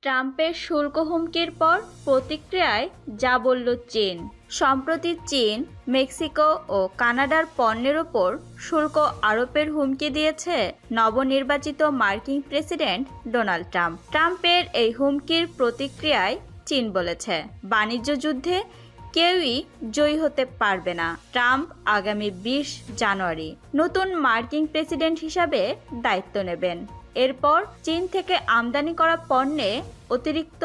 ট্রাম্পের শুল্ক হুমকির পর প্রতিক্রিয়ায় যা বলল চীন। সম্প্রতি চীন, মেক্সিকো ও কানাডার পণ্যের ওপর শুল্ক আরোপের হুমকি দিয়েছে নবনির্বাচিত মার্কিন প্রেসিডেন্ট ডোনাল্ড ট্রাম্প। ট্রাম্পের এই হুমকির প্রতিক্রিয়ায় চীন বলেছে, বাণিজ্য যুদ্ধে কেউই জয়ী হতে পারবে না। ট্রাম্প আগামী 20 জানুয়ারি নতুন মার্কিন প্রেসিডেন্ট হিসাবে দায়িত্ব নেবেন। এরপর চীন থেকে আমদানি করা পণ্যে অতিরিক্ত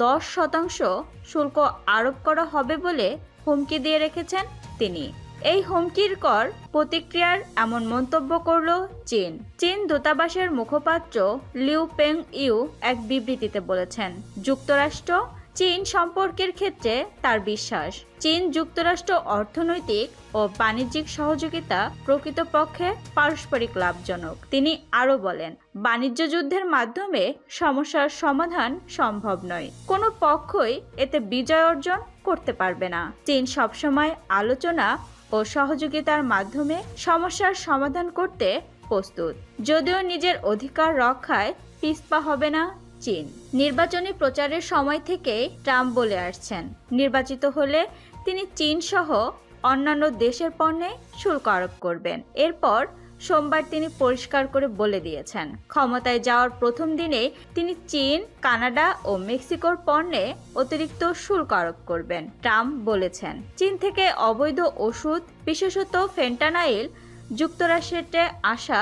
10% শুল্ক আরোপ করা হবে বলে হুমকি দিয়ে রেখেছেন তিনি। এই হুমকির কর প্রতিক্রিয়ার এমন মন্তব্য করল চীন। চীন দূতাবাসের মুখপাত্র লিউ পেং ইউ এক বিবৃতিতে বলেছেন, যুক্তরাষ্ট্র চীন সম্পর্কের ক্ষেত্রে তার বিশ্বাস, চীন যুক্তরাষ্ট্র অর্থনৈতিক ও বাণিজ্যিক সহযোগিতা প্রকৃতপক্ষে পারস্পরিক লাভজনক। তিনি আরও বলেন, বাণিজ্য যুদ্ধের মাধ্যমে সমস্যার সমাধান সম্ভব নয়, কোনো পক্ষই এতে বিজয় অর্জন করতে পারবে না। চীন সবসময় আলোচনা ও সহযোগিতার মাধ্যমে সমস্যার সমাধান করতে প্রস্তুত, যদিও নিজের অধিকার রক্ষায় পিছপা হবে না চীন। নির্বাচনী প্রচারের সময় থেকেই ট্রাম্প বলে আসছেন, নির্বাচিত হলে তিনি চীন সহ অন্যান্য দেশের পণ্যে শুল্ক আরোপ করবেন। এরপর সোমবার তিনি পরিষ্কার করে বলে দিয়েছেন, ক্ষমতায় যাওয়ার প্রথম দিনেই তিনি চীন, কানাডা ও মেক্সিকোর পণ্যে অতিরিক্ত শুল্ক আরোপ করবেন। ট্রাম্প বলেছেন, চীন থেকে অবৈধ ওষুধ, বিশেষত ফেন্টানাইল, যুক্তরাষ্ট্রে আসা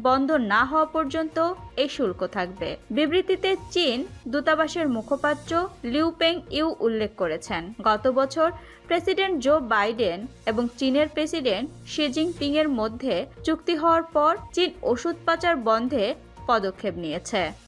বন্ধ না হওয়া পর্যন্ত এই শুল্ক থাকবে। বিবৃতিতে চীন দূতাবাসের মুখপাত্র লিউ পেং ইউ উল্লেখ করেছেন, গত বছর প্রেসিডেন্ট জো বাইডেন এবং চীনের প্রেসিডেন্ট শি জিনপিং এর মধ্যে চুক্তি হওয়ার পর চীন ওষুধ পাচার বন্ধে পদক্ষেপ নিয়েছে।